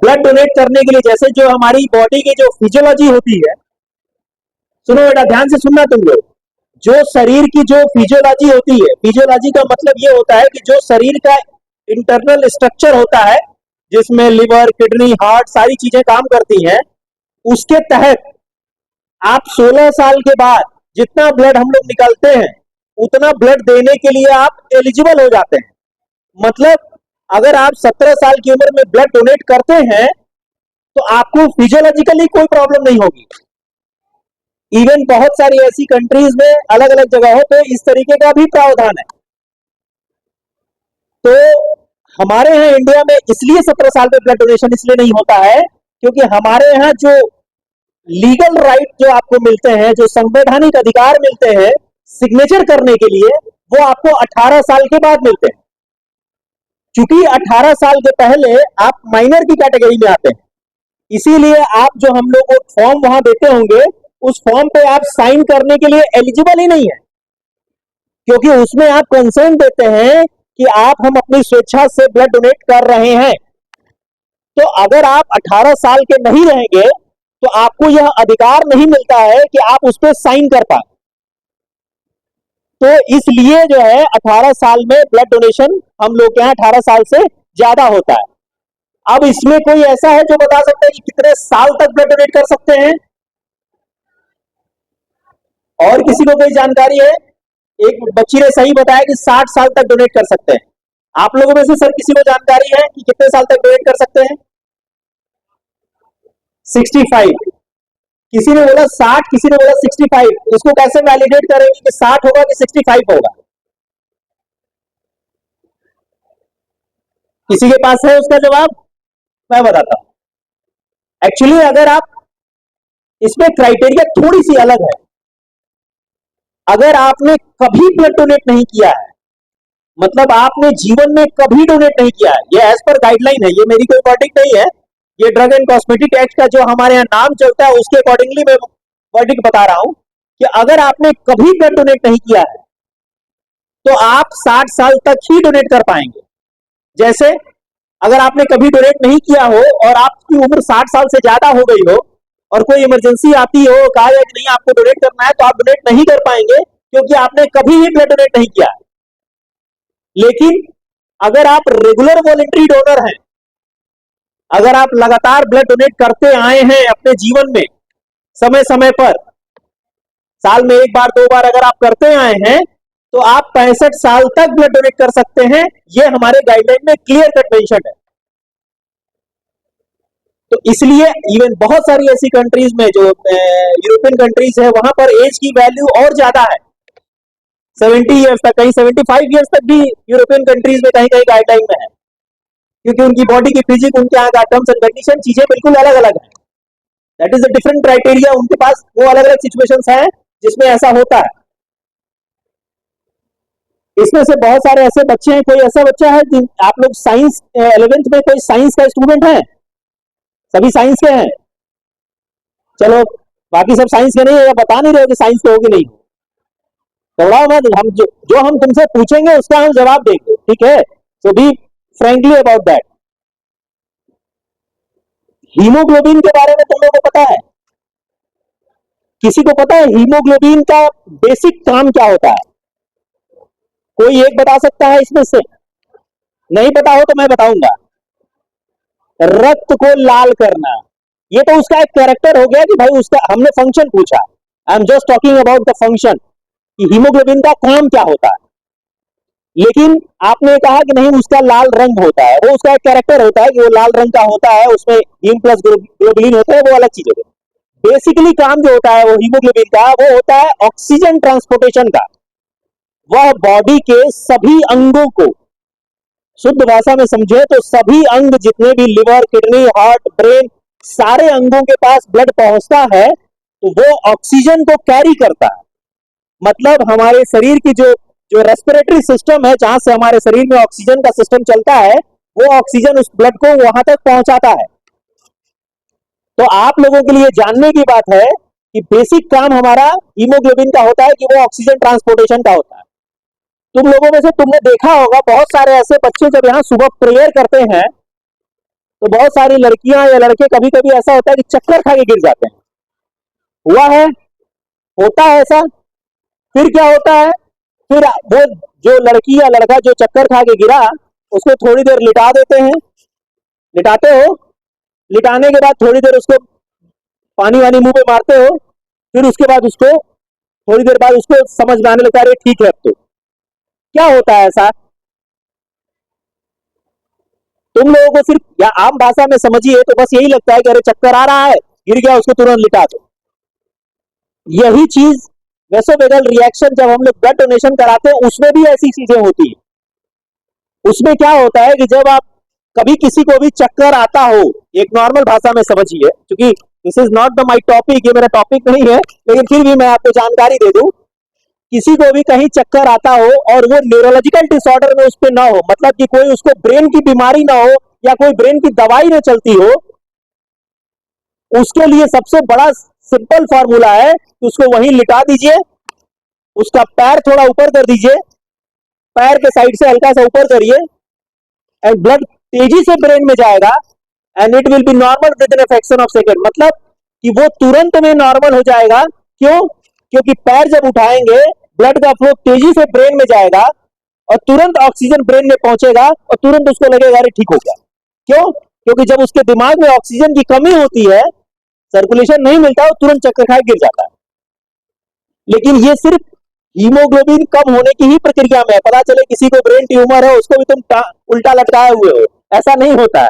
Blood donate करने के लिए, जैसे जो हमारी बॉडी की जो फिजियोलॉजी होती है, सुनो बेटा ध्यान से सुनना तुम लोग, जो शरीर की जो फिजियोलॉजी होती है, फिजियोलॉजी का मतलब ये होता है कि जो शरीर का इंटरनल स्ट्रक्चर होता है, जिसमें लिवर, किडनी, हार्ट सारी चीजें काम करती हैं, उसके तहत आप 16 साल के बाद जितना ब्लड हम लोग निकालते हैं उतना ब्लड देने के लिए आप एलिजिबल हो जाते हैं। मतलब अगर आप 17 साल की उम्र में ब्लड डोनेट करते हैं तो आपको फिजियोलॉजिकली कोई प्रॉब्लम नहीं होगी। इवन बहुत सारी ऐसी कंट्रीज में अलग अलग जगहों पे इस तरीके का भी प्रावधान है। तो हमारे यहाँ इंडिया में इसलिए 17 साल में ब्लड डोनेशन इसलिए नहीं होता है क्योंकि हमारे यहाँ जो लीगल राइट जो आपको मिलते हैं, जो संवैधानिक अधिकार मिलते हैं सिग्नेचर करने के लिए, वो आपको 18 साल के बाद मिलते हैं। क्योंकि 18 साल के पहले आप माइनर की कैटेगरी में आते हैं, इसीलिए आप जो हम लोग को फॉर्म वहां देते होंगे उस फॉर्म पे आप साइन करने के लिए एलिजिबल ही नहीं है, क्योंकि उसमें आप कंसेंट देते हैं कि आप हम अपनी स्वेच्छा से ब्लड डोनेट कर रहे हैं। तो अगर आप 18 साल के नहीं रहेंगे तो आपको यह अधिकार नहीं मिलता है कि आप उस पर साइन कर पाए। तो इसलिए जो है 18 साल में ब्लड डोनेशन हम लोग के यहाँ 18 साल से ज्यादा होता है। अब इसमें कोई ऐसा है जो बता सकता है कि कितने साल तक ब्लड डोनेट कर सकते हैं? और किसी को कोई जानकारी है? एक बच्ची ने सही बताया कि 60 साल तक डोनेट कर सकते हैं। आप लोगों में से सर किसी को जानकारी है कि कितने साल तक डोनेट कर सकते हैं? 65। किसी ने बोला 60, किसी ने बोला 65। इसको कैसे वैलिडेट करेंगे कि 60 होगा कि 65 होगा? किसी के पास है उसका जवाब? मैं बताता हूं। एक्चुअली अगर आप इसमें क्राइटेरिया थोड़ी सी अलग है। अगर आपने कभी ब्लड डोनेट नहीं किया है, मतलब आपने जीवन में कभी डोनेट नहीं किया है, ये एज पर गाइडलाइन है, ये मेरी कोई वर्डिक्ट नहीं है, ये ड्रग एंड कॉस्मेटिक एक्ट का जो हमारे यहाँ नाम चलता है उसके अकॉर्डिंगली मैं वर्डिक्ट बता रहा हूं कि अगर आपने कभी ब्लड डोनेट नहीं किया है तो आप 60 साल तक ही डोनेट कर पाएंगे। जैसे अगर आपने कभी डोनेट नहीं किया हो और आपकी उम्र 60 साल से ज्यादा हो गई हो और कोई इमरजेंसी आती हो, कहा जाए कि नहीं आपको डोनेट करना है, तो आप डोनेट नहीं कर पाएंगे क्योंकि आपने कभी ही ब्लड डोनेट नहीं किया है। लेकिन अगर आप रेगुलर वॉलंटरी डोनर हैं, अगर आप लगातार ब्लड डोनेट करते आए हैं अपने जीवन में समय समय पर, साल में एक बार दो बार अगर आप करते आए हैं, तो आप 65 साल तक ब्लड डोनेट कर सकते हैं। यह हमारे गाइडलाइन में क्लियर कट मेंशन है। तो इसलिए इवन बहुत सारी ऐसी कंट्रीज में जो यूरोपियन कंट्रीज है वहां पर एज की वैल्यू और ज्यादा है, 70 ईयर्स तक, कहीं 75 ईयर्स तक भी यूरोपियन कंट्रीज में कहीं कहीं गाइडलाइन में है, क्योंकि उनकी बॉडी की फिजिक, उनके यहाँ का टर्म्स एंड कंडीशन चीजें बिल्कुल अलग अलग है। That is a different criteria, उनके पास वो अलग अलग सिचुएशंस हैं जिसमें ऐसा होता है। इसमें से बहुत सारे ऐसे बच्चे हैं, कोई ऐसा बच्चा है जिन आप लोग साइंस 11th में कोई साइंस का स्टूडेंट है? सभी साइंस के हैं? चलो बाकी सब साइंस के नहीं है, बता नहीं रहे कि साइंस के होगी नहीं, घबराओ मत, हम जो हम तुमसे पूछेंगे उसका हम जवाब देंगे, ठीक है? So be frankly about that. Haemoglobin के बारे में तुम लोगों को पता है? किसी को पता है हीमोग्लोबिन का बेसिक काम क्या होता है? कोई एक बता सकता है इसमें से? नहीं पता हो तो मैं बताऊंगा। रक्त को लाल करना, ये तो उसका एक कैरेक्टर हो गया कि भाई उसका हमने फंक्शन पूछा। I am just talking about the function कि हीमोग्लोबिन का काम क्या होता है। लेकिन आपने कहा कि नहीं उसका लाल रंग होता है, वो उसका एक कैरेक्टर होता है कि वो लाल रंग का होता है, उसमें हीम प्लस ग्लोबुलिन होता है, वो अलग चीज होती है। बेसिकली काम जो होता है वो हीमोग्लोबिन का, वो होता है ऑक्सीजन ट्रांसपोर्टेशन का। वह बॉडी के सभी अंगों को, शुद्ध भाषा में समझे तो सभी अंग जितने भी लिवर, किडनी, हार्ट, ब्रेन, सारे अंगों के पास ब्लड पहुंचता है तो वो ऑक्सीजन को कैरी करता है। मतलब हमारे शरीर की जो जो रेस्पिरेटरी सिस्टम है, जहां से हमारे शरीर में ऑक्सीजन का सिस्टम चलता है, वो ऑक्सीजन उस ब्लड को वहां तक पहुंचाता है। तो आप लोगों के लिए जानने की बात है कि बेसिक काम हमारा हीमोग्लोबिन का होता है कि वो ऑक्सीजन ट्रांसपोर्टेशन का होता है। तुम लोगों में से तुमने देखा होगा बहुत सारे ऐसे बच्चे जब यहां सुबह प्रेयर करते हैं तो बहुत सारी लड़कियां या लड़के कभी कभी ऐसा होता है कि चक्कर खा के गिर जाते हैं। हुआ है, होता है ऐसा। फिर क्या होता है, फिर वो जो लड़की या लड़का जो चक्कर खा के गिरा उसको थोड़ी देर लिटा देते हैं। लिटाते हो, लिटाने के बाद थोड़ी देर उसको पानी वानी मुंह पे मारते हो, फिर उसके बाद उसको थोड़ी देर बाद उसको समझ में आने लगता है अरे ठीक है अब तो। क्या होता है ऐसा, तुम लोगों को सिर्फ या आम भाषा में समझिए तो बस यही लगता है कि अरे चक्कर आ रहा है, गिर गया, उसको तुरंत लिटा दो। यही चीज वेसोवेगल रिएक्शन जब हम लोग ब्लड डोनेशन कराते हैं उसमें भी ऐसी चीजें होती है। उसमें क्या होता है कि जब आप कभी किसी को भी चक्कर आता हो, एक नॉर्मल भाषा में समझिए, क्योंकि this is not the my topic, ये मेरा टॉपिक नहीं है, लेकिन फिर भी मैं आपको जानकारी दे दूं। किसी को भी कहीं चक्कर आता हो और वो न्यूरोलॉजिकल डिसऑर्डर में उस पर ना हो, मतलब कि कोई उसको ब्रेन की बीमारी ना हो या कोई ब्रेन की दवाई ना चलती हो, उसके लिए सबसे बड़ा सिंपल फॉर्मूला है कि उसको वहीं लिटा दीजिए, उसका पैर थोड़ा ऊपर कर दीजिए, पैर के साइड से हल्का सा ऊपर करिए एंड ब्लड तेजी से ब्रेन में जाएगा and it will be normal with in a fraction of second. मतलब कि वो तुरंत में नॉर्मल हो जाएगा। क्यों? क्योंकि पैर जब उठाएंगे ब्लड का फ्लो तेजी से ब्रेन में जाएगा और तुरंत ऑक्सीजन ब्रेन में पहुंचेगा और तुरंत उसको लगेगा अरे ठीक हो गया। क्यों? क्योंकि जब उसके दिमाग में ऑक्सीजन की कमी होती है, सर्कुलेशन नहीं मिलता, वो तुरंत चक्कर खाए गिर जाता है। लेकिन ये सिर्फ हीमोग्लोबिन कम होने की ही प्रक्रिया में है। पता चले किसी को ब्रेन ट्यूमर है, उसको भी तुम उल्टा लटकाए हुए हो, ऐसा नहीं होता है।